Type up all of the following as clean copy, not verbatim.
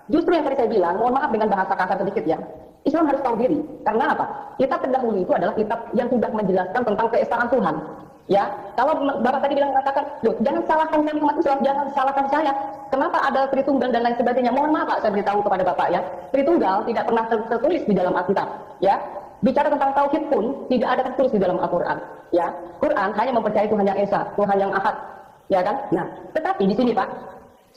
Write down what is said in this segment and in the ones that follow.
Justru yang tadi saya bilang, mohon maaf dengan bahasa kasar sedikit ya, Islam harus tahu diri. Karena apa? Kitab terdahulu itu adalah kitab yang sudah menjelaskan tentang keesaan Tuhan. Ya, kalau Bapak tadi bilang mengatakan, loh, jangan salahkan kami umat Islam, jangan salahkan saya. Kenapa ada Tritunggal dan lain sebagainya? Mohon maaf Pak, saya beritahu kepada Bapak ya. Tritunggal tidak pernah tertulis di dalam Alkitab. Ya, bicara tentang tauhid pun tidak ada tertulis di dalam Al-Quran. Ya, Quran hanya mempercayai Tuhan yang Esa, Tuhan yang Ahad. Ya kan? Nah, tetapi di sini Pak,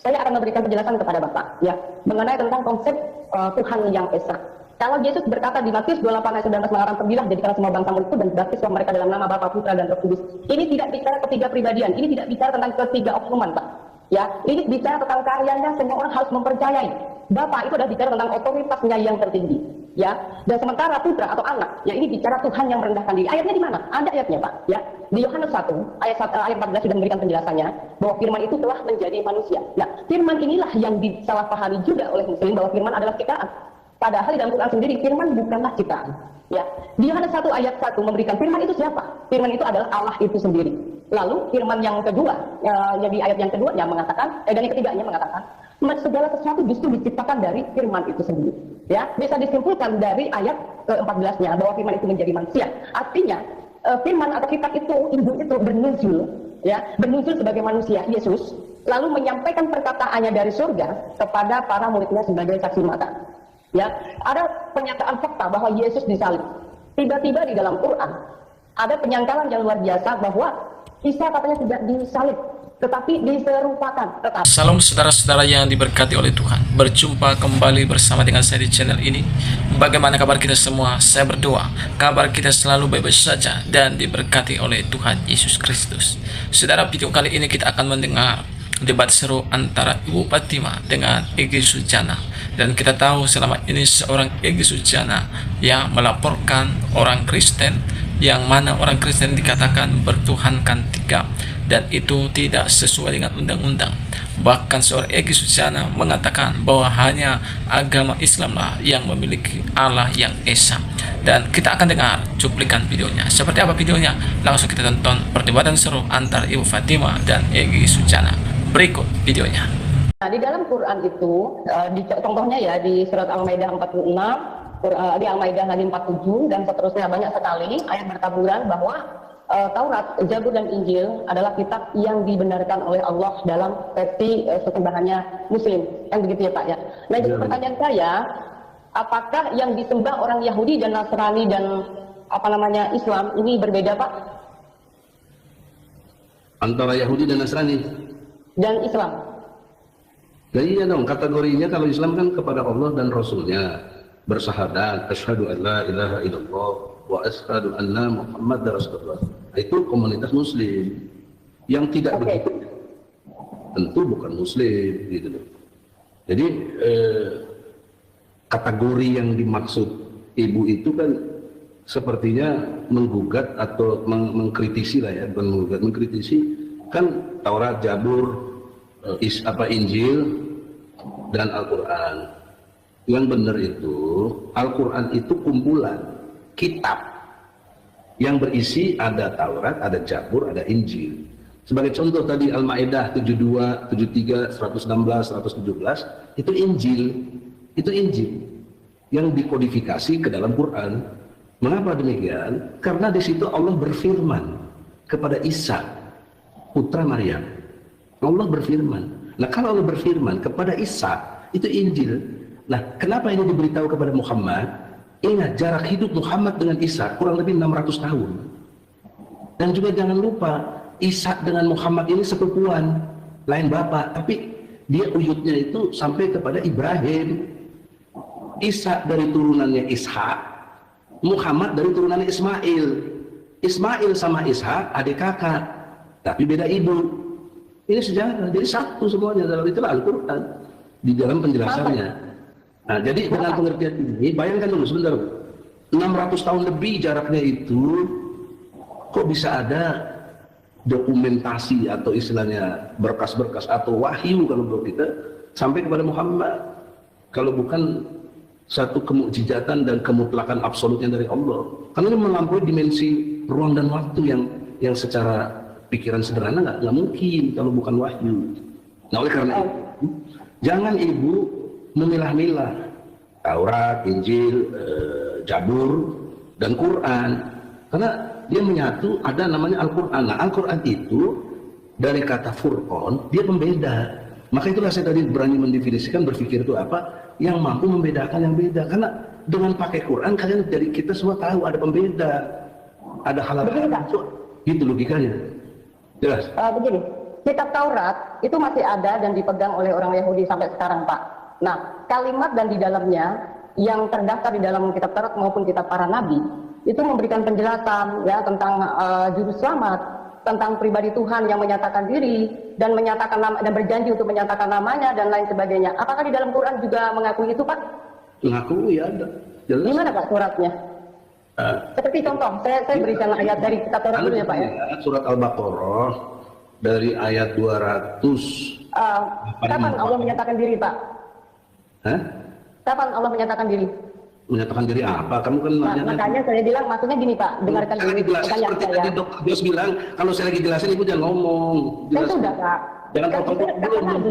saya akan memberikan penjelasan kepada Bapak ya mengenai tentang konsep Tuhan yang Esa. Kalau Yesus berkata di Matius 28 ayat 19 melarang pergilah jadikan semua bangsa muridku dan baptislah mereka dalam nama Bapa, Putra dan Roh Kudus. Ini tidak bicara ketiga pribadian, ini tidak bicara tentang ketiga oknuman Pak. Ya, ini bicara tentang karyanya, semua orang harus mempercayai. Bapak itu adalah bicara tentang otoritasnya yang tertinggi. Ya, dan sementara putra atau anak, ya ini bicara Tuhan yang merendahkan diri. Ayatnya di mana? Ada ayatnya Pak. Ya, di Yohanes 1 ayat 14 sudah memberikan penjelasannya bahwa firman itu telah menjadi manusia. Nah, firman inilah yang disalahpahami juga oleh Muslim bahwa firman adalah ciptaan. Padahal di dalam Quran sendiri firman bukanlah ciptaan. Ya, di Yohanes 1 ayat 1 memberikan firman itu siapa? Firman itu adalah Allah itu sendiri. Lalu firman yang kedua, di ayat yang kedua yang mengatakan, dan yang ketiganya mengatakan, segala sesuatu justru diciptakan dari firman itu sendiri. Ya, bisa disimpulkan dari ayat ke-14-nya bahwa firman itu menjadi manusia. Artinya firman atau kitab itu, ibu itu bernuzul, ya, bernuzul sebagai manusia, Yesus, lalu menyampaikan perkataannya dari surga kepada para muridnya sebagai saksi mata. Ya, ada pernyataan fakta bahwa Yesus disalib. Tiba-tiba di dalam Quran ada penyangkalan yang luar biasa bahwa Isa katanya tidak disalib, tetapi diserupakan. Salam saudara-saudara yang diberkati oleh Tuhan. Berjumpa kembali bersama dengan saya di channel ini. Bagaimana kabar kita semua? Saya berdoa kabar kita selalu baik-baik saja dan diberkati oleh Tuhan Yesus Kristus. Saudara, video kali ini kita akan mendengar debat seru antara Ibu Fatimah dengan Egy Sujana. Dan kita tahu selama ini seorang Egy Sujana yang melaporkan orang Kristen, yang mana orang Kristen dikatakan bertuhankan tiga, dan itu tidak sesuai dengan undang-undang. Bahkan seorang Egy Sujana mengatakan bahwa hanya agama Islamlah yang memiliki Allah yang Esa. Dan kita akan dengar cuplikan videonya. Seperti apa videonya? Langsung kita tonton perdebatan seru antara Ibu Fatimah dan Egy Sujana. Berikut videonya. Nah, di dalam Quran itu, contohnya ya di surat Al-Maidah 46, di Al-Maidah lagi 47, dan seterusnya banyak sekali ayat bertaburan bahwa Taurat, Zabur, dan Injil adalah kitab yang dibenarkan oleh Allah dalam versi sesembahannya Muslim. Kan begitu ya Pak ya? Nah, jadi pertanyaan saya, apakah yang disembah orang Yahudi dan Nasrani dan Islam ini berbeda Pak? Antara Yahudi dan Nasrani? Dan Islam? Jadi iya dong, kategorinya kalau Islam kan kepada Allah dan Rasulnya, bersahadat, asyhadu an la ilaha illallah wa asyhadu anna Muhammad Rasulullah. Itu komunitas Muslim. Yang tidak begitu tentu bukan Muslim, gitu loh. Jadi kategori yang dimaksud ibu itu kan sepertinya menggugat atau mengkritisi lah ya, bukan menggugat, mengkritisi kan Taurat, Zabur, Injil dan Al-Quran. Yang benar itu Al-Quran itu kumpulan kitab yang berisi ada Taurat, ada Zabur, ada Injil. Sebagai contoh tadi Al-Maidah 72, 73, 116, 117 itu Injil. Itu Injil yang dikodifikasi ke dalam Quran. Mengapa demikian? Karena di situ Allah berfirman kepada Isa, putra Maryam. Allah berfirman. Nah, kalau Allah berfirman kepada Isa, itu Injil. Nah, kenapa ini diberitahu kepada Muhammad? Ingat, jarak hidup Muhammad dengan Isa kurang lebih 600 tahun. Dan juga jangan lupa, Isa dengan Muhammad ini sepupuan, lain bapak, tapi dia uyutnya itu sampai kepada Ibrahim. Isa dari turunannya Ishak, Muhammad dari turunannya Ismail. Ismail sama Ishak adik kakak, tapi beda ibu. Ini sejarah, jadi satu semuanya dalam itulah Al-Quran di dalam penjelasannya. Nah, jadi dengan pengertian ini, bayangkan dulu sebentar, 600 tahun lebih jaraknya itu, kok bisa ada dokumentasi atau istilahnya berkas-berkas atau wahyu kalau buat kita sampai kepada Muhammad, kalau bukan satu kemukjizatan dan kemutlakan absolutnya dari Allah. Karena ini melampaui dimensi ruang dan waktu yang secara pikiran sederhana nggak mungkin kalau bukan wahyu. Nah, oleh karena itu jangan ibu memilah-milah Taurat, Injil, Zabur, dan Quran. Karena dia menyatu, ada namanya Al-Quran. Nah, Al-Quran itu dari kata Furqan, dia pembeda. Maka itulah saya tadi berani mendefinisikan, berpikir itu apa yang mampu membedakan yang beda. Karena dengan pakai Quran, kalian dari kita semua tahu ada pembeda, ada halal haram, gitu logikanya. Jelas? Begini, kitab Taurat itu masih ada dan dipegang oleh orang Yahudi sampai sekarang, Pak. Nah, kalimat dan di dalamnya yang terdaftar di dalam kitab Taurat maupun kitab para nabi itu memberikan penjelasan ya tentang juru selamat, tentang pribadi Tuhan yang menyatakan diri dan menyatakan nama dan berjanji untuk menyatakan namanya dan lain sebagainya. Apakah di dalam Quran juga mengakui itu, Pak? Mengakui ya ada. Jelas. Di mana, Pak, suratnya? Seperti contoh, saya berikan ayat dari kitab Taurat dulu ya, Pak ya. Surat Al-Baqarah dari ayat 200. Kapan Allah menyatakan diri, Pak? Hah? Kapan Allah menyatakan diri? Menyatakan diri apa? Kamu kan nanya. Makanya saya bilang maksudnya gini, Pak, dengarkan dulu pertanyaan seperti saya. tadi Dr. Jos bilang, kalau saya lagi jelasin Ibu jangan ngomong. Saya sudah, Pak. Jangan potong-potong dulu.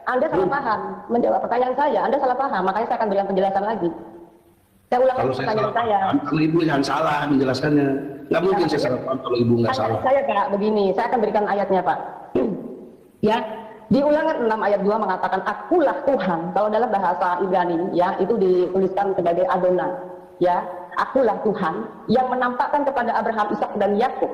Anda salah paham menjawab pertanyaan saya. Anda salah paham, makanya saya akan berikan penjelasan lagi. Saya ulang Kalau pertanyaan saya. Kalau Ibu jangan salah menjelaskannya. Nggak mungkin saya salah paham kalau Ibu nggak salah. Saya, Pak, begini, saya akan berikan ayatnya, Pak. Ya, di Ulangan 6 ayat 2 mengatakan akulah Tuhan. Kalau dalam bahasa Ibrani ya itu dituliskan sebagai Adonai. Ya, akulah Tuhan yang menampakkan kepada Abraham, Ishak dan Yakub.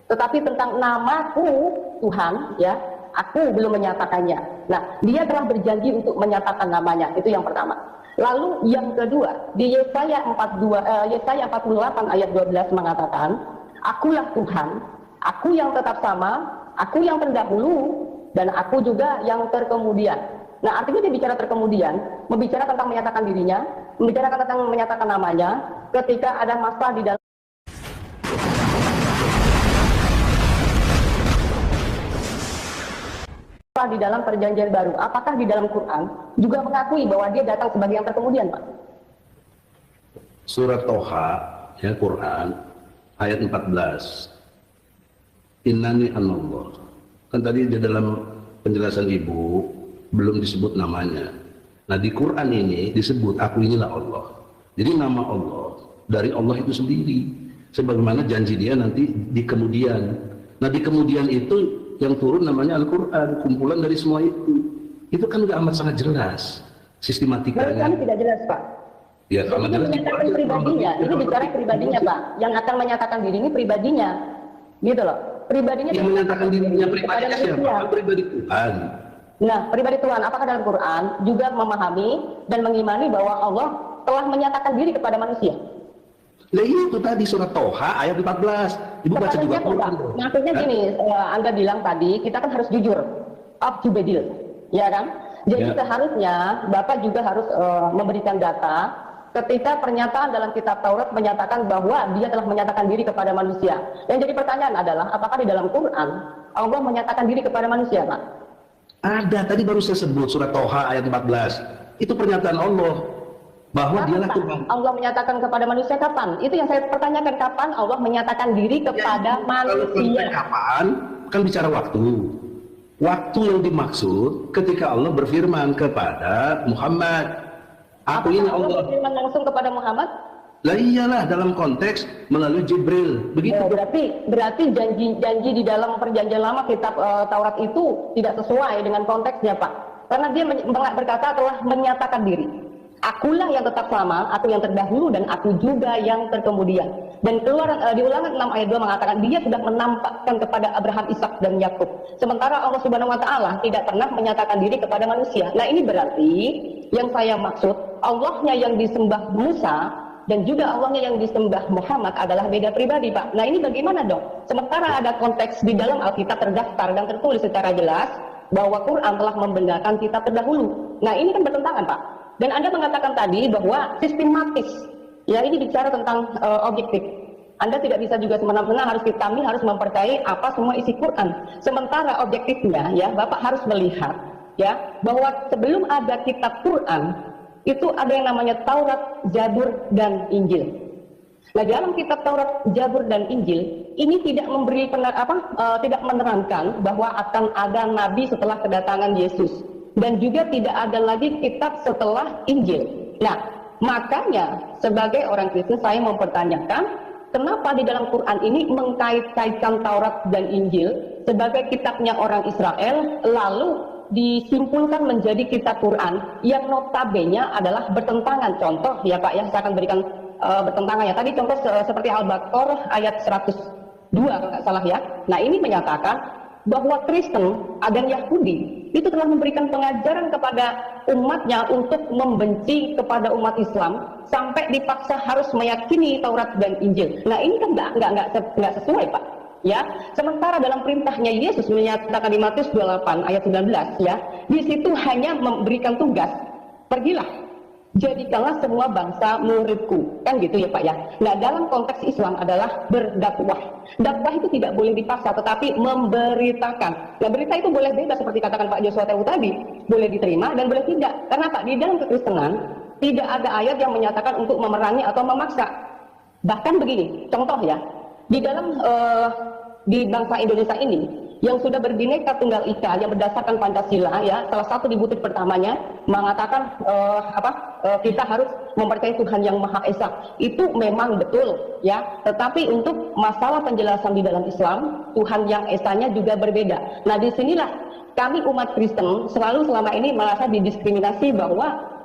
Tetapi tentang namaku Tuhan ya, aku belum menyatakannya. Nah, dia telah berjanji untuk menyatakan namanya. Itu yang pertama. Lalu yang kedua, di Yesaya 48 ayat 12 mengatakan, akulah Tuhan, aku yang tetap sama, aku yang terdahulu, dan aku juga yang terkemudian. Nah, artinya dia bicara terkemudian, membicara tentang menyatakan dirinya, membicarakan tentang menyatakan namanya, ketika ada masa di dalam perjanjian baru. Apakah di dalam Quran juga mengakui bahwa dia datang sebagai yang terkemudian, Pak? Surat Toha, ya Quran, ayat 14. Innani anallah. Kan tadi di dalam penjelasan Ibu belum disebut namanya. Nah, di Quran ini disebut aku inilah Allah. Jadi nama Allah dari Allah itu sendiri. Sebagaimana janji dia nanti di kemudian. Nah, di kemudian itu yang turun namanya Al-Quran, kumpulan dari semua itu. Itu kan udah amat sangat jelas sistematikanya. Menurut kami tidak jelas, Pak. Ya, kalau jelas menyatakan pribadinya, ini bicara pribadinya, Pak. Yang akan menyatakan diri ini pribadinya, gitu loh. Pribadinya yang menyatakan dirinya pribadinya siapa? Pribadi Tuhan. Nah, pribadi Tuhan, apakah dalam Quran juga memahami dan mengimani bahwa Allah telah menyatakan diri kepada manusia? Nah, itu tadi surat Toha ayat 14. Ibu baca juga Quran. Maksudnya gini, Anda bilang tadi kita kan harus jujur, up-to-bedil, ya kan? Jadi seharusnya Bapak juga harus memberikan data ketika pernyataan dalam kitab Taurat menyatakan bahwa dia telah menyatakan diri kepada manusia. Yang jadi pertanyaan adalah apakah di dalam Quran Allah menyatakan diri kepada manusia, Pak? Ada, tadi baru saya sebut surat Toha ayat 14. Itu pernyataan Allah bahwa dialah Tuhan. Allah menyatakan kepada manusia kapan? Itu yang saya pertanyakan, kapan Allah menyatakan diri kepada manusia? Kalau kapan? Kan bicara waktu. Waktu yang dimaksud ketika Allah berfirman kepada Muhammad. Aku ini Allah. Berfirman langsung kepada Muhammad? Lah iyalah dalam konteks melalui Jibril. Begitu. Ya, berarti janji di dalam perjanjian lama kitab Taurat itu tidak sesuai dengan konteksnya, Pak. Karena dia berkata telah menyatakan diri. Akulah yang tetap sama, aku yang terdahulu dan aku juga yang terkemudian. Dan di Ulangan 6 ayat 2 mengatakan dia sudah menampakkan kepada Abraham, Ishak dan Yakub. Sementara Allah Subhanahu wa taala tidak pernah menyatakan diri kepada manusia. Nah, ini berarti yang saya maksud Allahnya yang disembah Musa dan juga Allahnya yang disembah Muhammad adalah beda pribadi, Pak. Nah, ini bagaimana dong? Sementara ada konteks di dalam Alkitab terdaftar dan tertulis secara jelas bahwa Quran telah membenarkan kitab terdahulu. Nah, ini kan bertentangan, Pak. Dan Anda mengatakan tadi bahwa sistematis, ya ini bicara tentang objektif. Anda tidak bisa juga semena-mena kami harus mempercayai apa semua isi Quran. Sementara objektifnya, ya Bapak harus melihat, ya bahwa sebelum ada kitab Quran itu ada yang namanya Taurat, Zabur dan Injil. Nah, dalam kitab Taurat, Zabur dan Injil ini tidak tidak menerangkan bahwa akan ada nabi setelah kedatangan Yesus. dan juga tidak ada lagi kitab setelah Injil. Nah, makanya sebagai orang Kristen saya mempertanyakan, kenapa di dalam Quran ini mengkait-kaitkan Taurat dan Injil sebagai kitabnya orang Israel, lalu disimpulkan menjadi kitab Quran yang notabene adalah bertentangan. Contoh ya Pak, yang saya akan berikan bertentangan ya. Tadi contoh seperti Al-Baqarah ayat 102 kalau nggak salah ya. Nah ini menyatakan bahwa Kristen dan Yahudi itu telah memberikan pengajaran kepada umatnya untuk membenci kepada umat Islam sampai dipaksa harus meyakini Taurat dan Injil. Nah ini kan nggak sesuai Pak. Ya, sementara dalam perintahnya Yesus menyatakan di Matius 28 ayat 19 ya, di situ hanya memberikan tugas, pergilah, jadikanlah semua bangsa muridku, kan gitu ya Pak ya. Nah dalam konteks Islam adalah berdakwah. Dakwah itu tidak boleh dipaksa, tetapi memberitakan. Nah berita itu boleh bebas seperti katakan Pak Joshua Tewu tadi, boleh diterima dan boleh tidak. Karena Pak, di dalam kekristenan tidak ada ayat yang menyatakan untuk memerangi atau memaksa. Bahkan begini, contoh ya, di dalam di bangsa Indonesia ini yang sudah berbineka tunggal ika yang berdasarkan Pancasila ya, salah satu di butir pertamanya mengatakan kita harus mempercayai Tuhan yang Maha Esa. Itu memang betul ya, tetapi untuk masalah penjelasan di dalam Islam, Tuhan yang Esanya juga berbeda. Nah disinilah kami umat Kristen selalu selama ini merasa didiskriminasi bahwa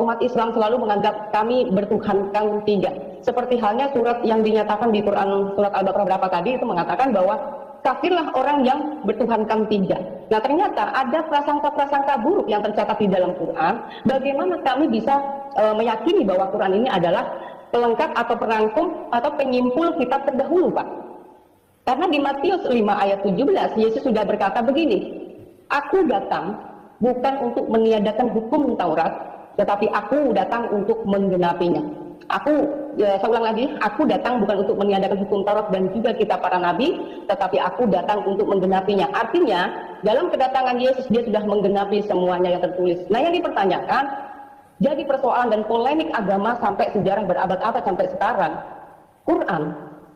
umat Islam selalu menganggap kami bertuhankan tiga. Seperti halnya surat yang dinyatakan di Quran surat Al-Baqarah berapa tadi itu mengatakan bahwa kafirlah orang yang bertuhankan tiga. Nah ternyata ada prasangka-prasangka buruk yang tercatat di dalam Quran. Bagaimana kami bisa meyakini bahwa Quran ini adalah pelengkap atau perangkum atau penyimpul kitab terdahulu Pak? Karena di Matius 5 ayat 17 Yesus sudah berkata begini, aku datang bukan untuk meniadakan hukum Taurat, tetapi aku datang untuk menggenapinya. Saya ulang lagi, aku datang bukan untuk meniadakan hukum Taurat dan juga kitab para nabi, tetapi aku datang untuk menggenapinya. Artinya, dalam kedatangan Yesus, dia sudah menggenapi semuanya yang tertulis. Nah, yang dipertanyakan, jadi persoalan dan polemik agama sampai sejarah berabad-abad sampai sekarang, Quran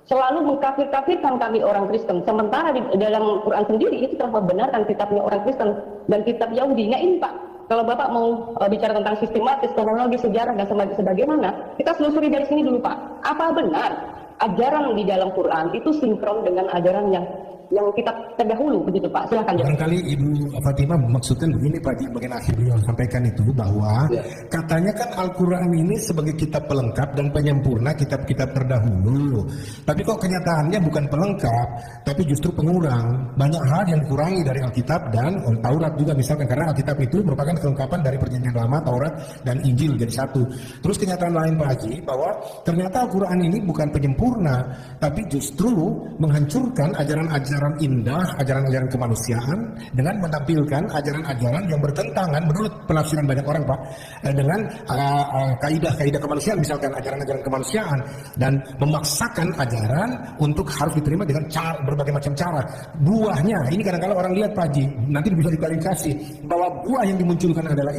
selalu mengkafir-kafirkan kami orang Kristen. Sementara di dalam Quran sendiri itu telah membenarkan kitabnya orang Kristen dan kitab Yahudi. Nah ini Pak, kalau Bapak mau bicara tentang sistematis, kronologi, sejarah dan sebagaimana, kita selusuri dari sini dulu Pak. Apa benar ajaran di dalam Quran itu sinkron dengan ajaran yang kita terdahulu begitu Pak? Silakan. Barangkali Ibu Fatimah maksudkan begini Pak, di bagian akhir beliau sampaikan itu bahwa katanya kan Al-Quran ini sebagai kitab pelengkap dan penyempurna kitab-kitab terdahulu. Tapi kok kenyataannya bukan pelengkap, tapi justru pengurang. Banyak hal yang dikurangi dari Alkitab dan Taurat juga misalkan, karena Alkitab itu merupakan kelengkapan dari Perjanjian Lama, Taurat dan Injil jadi satu. Terus kenyataan lain Pak Haji bahwa ternyata Al-Quran ini bukan penyempurna, tapi justru menghancurkan ajaran-ajaran indah, ajaran-ajaran kemanusiaan dengan menampilkan ajaran-ajaran yang bertentangan menurut penafsiran banyak orang Pak dengan kaidah-kaidah kemanusiaan, misalkan ajaran-ajaran kemanusiaan, dan memaksakan ajaran untuk harus diterima dengan berbagai macam cara. Buahnya ini kadang-kadang orang lihat Pak Haji, nanti bisa diklarifikasi bahwa buah yang dimunculkan adalah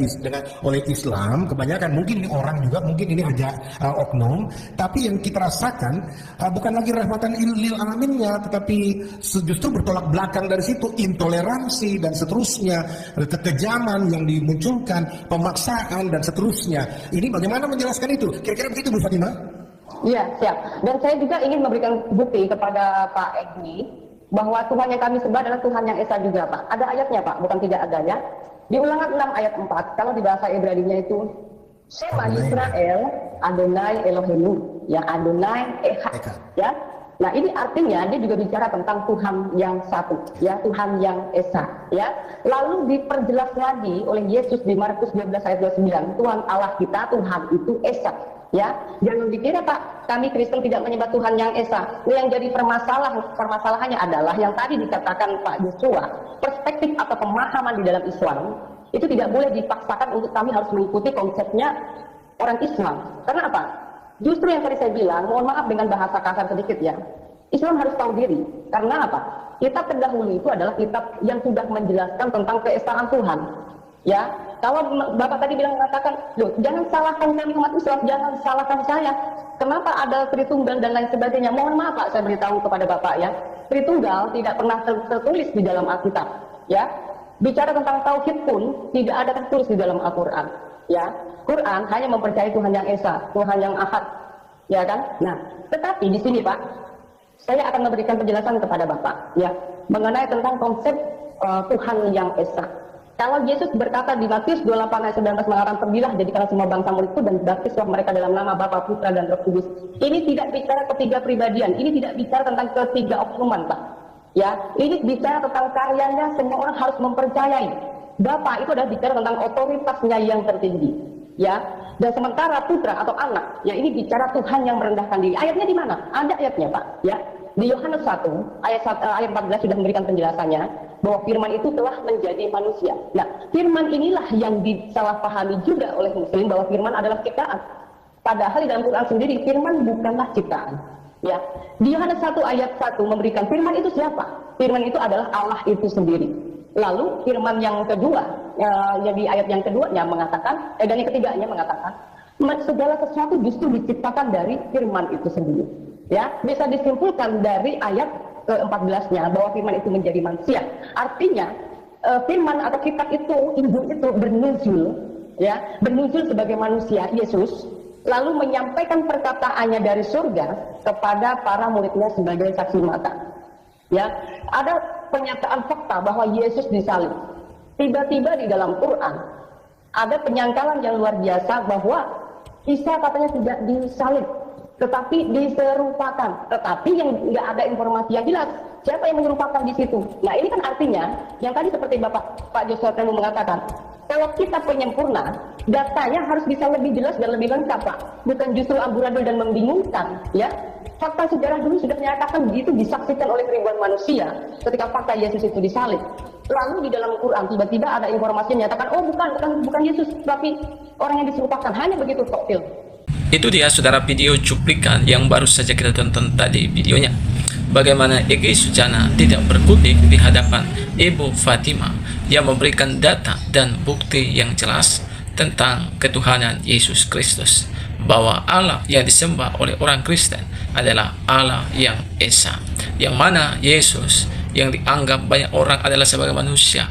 oleh Islam kebanyakan, mungkin ini orang juga, mungkin ini aja oknum, tapi yang kita rasakan bukan lagi rahmatan lil alaminnya, tetapi justru bertolak belakang dari situ, intoleransi dan seterusnya, kekejaman yang dimunculkan, pemaksaan dan seterusnya. Ini bagaimana menjelaskan itu? Kira-kira begitu Bu Fatimah? Iya, siap. Dan saya juga ingin memberikan bukti kepada Pak Egni bahwa Tuhan yang kami sembah adalah Tuhan yang Esa juga Pak. Ada ayatnya Pak, bukan tidak ada ya. Di Ulangan 6 ayat 4, kalau di bahasa Ibrani-nya itu Shema Yisrael Adonai Elohenu, ya Adonai Echad, ya. Nah ini artinya dia juga bicara tentang Tuhan yang satu, ya Tuhan yang Esa, ya. Lalu diperjelas lagi oleh Yesus di Markus 12 ayat 29, Tuhan Allah kita, Tuhan itu Esa, ya. Jangan dikira Pak, kami Kristen tidak menyembah Tuhan yang Esa. Yang jadi permasalahannya adalah yang tadi dikatakan Pak Joshua, perspektif atau pemahaman di dalam Islam itu tidak boleh dipaksakan untuk kami harus mengikuti konsepnya orang Islam. Karena apa? Justru yang tadi saya bilang, mohon maaf dengan bahasa kasar sedikit ya, Islam harus tahu diri. Karena apa? Kitab terdahulu itu adalah kitab yang sudah menjelaskan tentang keesaan Tuhan. Ya, kalau Bapak tadi bilang mengatakan, loh jangan salahkan kami umat Islam, jangan salahkan saya. Kenapa ada Tritunggal dan lain sebagainya? Mohon maaf Pak, saya beritahu kepada Bapak ya, Tritunggal tidak pernah tertulis di dalam Alkitab. Ya, bicara tentang tauhid pun tidak ada tertulis di dalam Al-Quran. Ya, Quran hanya mempercayai Tuhan yang Esa, Tuhan yang Ahad, ya kan? Nah, tetapi di sini Pak, saya akan memberikan penjelasan kepada Bapak, ya, mengenai tentang konsep Tuhan yang Esa. Kalau Yesus berkata di Matius 28 ayat 19 mengatakan, pergilah jadikanlah semua bangsa muridku dan baptislah mereka dalam nama Bapa, Putra dan Roh Kudus. Ini tidak bicara ketiga pribadian, ini tidak bicara tentang ketiga oknuman Pak. Ya, ini bicara tentang karyanya, semua orang harus mempercayai. Bapa itu adalah bicara tentang otoritasnya yang tertinggi. Ya, dan sementara putra atau anak, ya ini bicara Tuhan yang merendahkan diri. Ayatnya di mana? Ada ayatnya Pak. Ya, di Yohanes 1 ayat 14 sudah memberikan penjelasannya bahwa firman itu telah menjadi manusia. Nah, firman inilah yang disalahpahami juga oleh Muslim bahwa firman adalah ciptaan. Padahal di dalam Quran sendiri firman bukanlah ciptaan. Ya, di Yohanes 1 ayat 1 memberikan firman itu siapa? Firman itu adalah Allah itu sendiri. Lalu firman yang kedua, yang di ayat yang keduanya mengatakan, dan yang ketiganya mengatakan, segala sesuatu justru diciptakan dari firman itu sendiri. Ya, bisa disimpulkan dari ayat ke-14-nya bahwa firman itu menjadi manusia. Artinya firman atau kitab itu, Injil itu bernuzul, ya, bernuzul sebagai manusia Yesus, lalu menyampaikan perkataannya dari surga kepada para muridnya sebagai saksi mata. Ya, ada pernyataan fakta bahwa Yesus disalib. Tiba-tiba di dalam Quran ada penyangkalan yang luar biasa bahwa Isa katanya tidak disalib, tetapi diserupakan. Tetapi yang nggak ada informasi yang jelas siapa yang menyerupakan di situ. Nah, ini kan artinya yang tadi seperti Pak Joshua Temu mengatakan, kalau kita penyempurna, datanya harus bisa lebih jelas dan lebih lengkap Pak. Bukan justru amburadul dan membingungkan, ya. Fakta sejarah dulu sudah menyatakan begitu, disaksikan oleh ribuan manusia ketika fakta Yesus itu disalib. Lalu di dalam Quran tiba-tiba ada informasi yang menyatakan, oh bukan Yesus, tapi orang yang diserupakan. Hanya begitu kok, Phil. Itu dia saudara video cuplikan yang baru saja kita tonton tadi videonya. Bagaimana Egy Sujana tidak berkutik di hadapan Ibu Fatima yang memberikan data dan bukti yang jelas tentang ketuhanan Yesus Kristus, bahwa Allah yang disembah oleh orang Kristen adalah Allah yang Esa, yang mana Yesus yang dianggap banyak orang adalah sebagai manusia,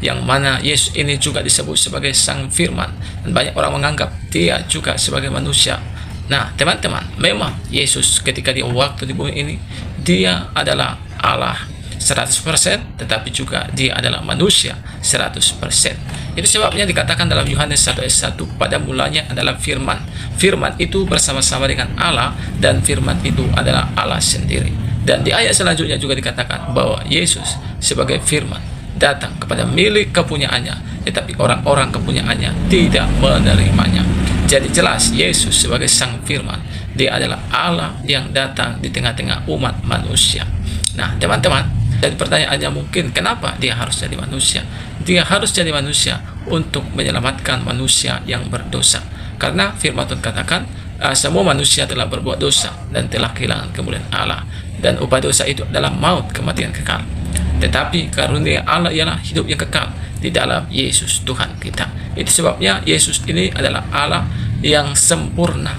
yang mana Yesus ini juga disebut sebagai Sang Firman, dan banyak orang menganggap dia juga sebagai manusia. Nah teman-teman, memang Yesus ketika dia waktu di bumi ini, dia adalah Allah 100%, tetapi juga dia adalah manusia 100%. Itu sebabnya dikatakan dalam Yohanes 1 ayat 1, pada mulanya adalah firman. Firman itu bersama-sama dengan Allah, dan firman itu adalah Allah sendiri. Dan di ayat selanjutnya juga dikatakan bahwa Yesus sebagai firman datang kepada milik kepunyaannya, tetapi orang-orang kepunyaannya tidak menerimanya. Jadi jelas Yesus sebagai Sang Firman, dia adalah Allah yang datang di tengah-tengah umat manusia. Nah teman-teman, jadi pertanyaannya mungkin kenapa dia harus jadi manusia? Dia harus jadi manusia untuk menyelamatkan manusia yang berdosa. Karena firman Tuhan katakan, semua manusia telah berbuat dosa dan telah kehilangan kemuliaan Allah, dan upah dosa itu adalah maut, kematian kekal. Tetapi karunia Allah ialah hidup yang kekal di dalam Yesus Tuhan kita. Itu sebabnya Yesus ini adalah Allah yang sempurna,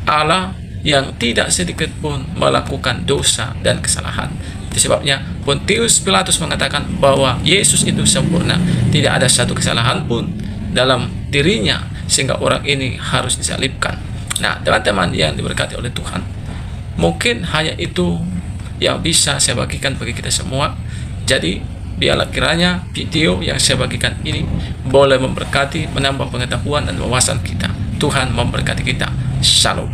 Allah yang tidak sedikit pun melakukan dosa dan kesalahan. Itu sebabnya Pontius Pilatus mengatakan bahwa Yesus itu sempurna, tidak ada satu kesalahan pun dalam dirinya, sehingga orang ini harus disalibkan. Nah teman-teman yang diberkati oleh Tuhan, mungkin hanya itu yang bisa saya bagikan bagi kita semua. Jadi biarlah kiranya video yang saya bagikan ini boleh memberkati, menambah pengetahuan dan wawasan kita. Tuhan memberkati kita. Shalom.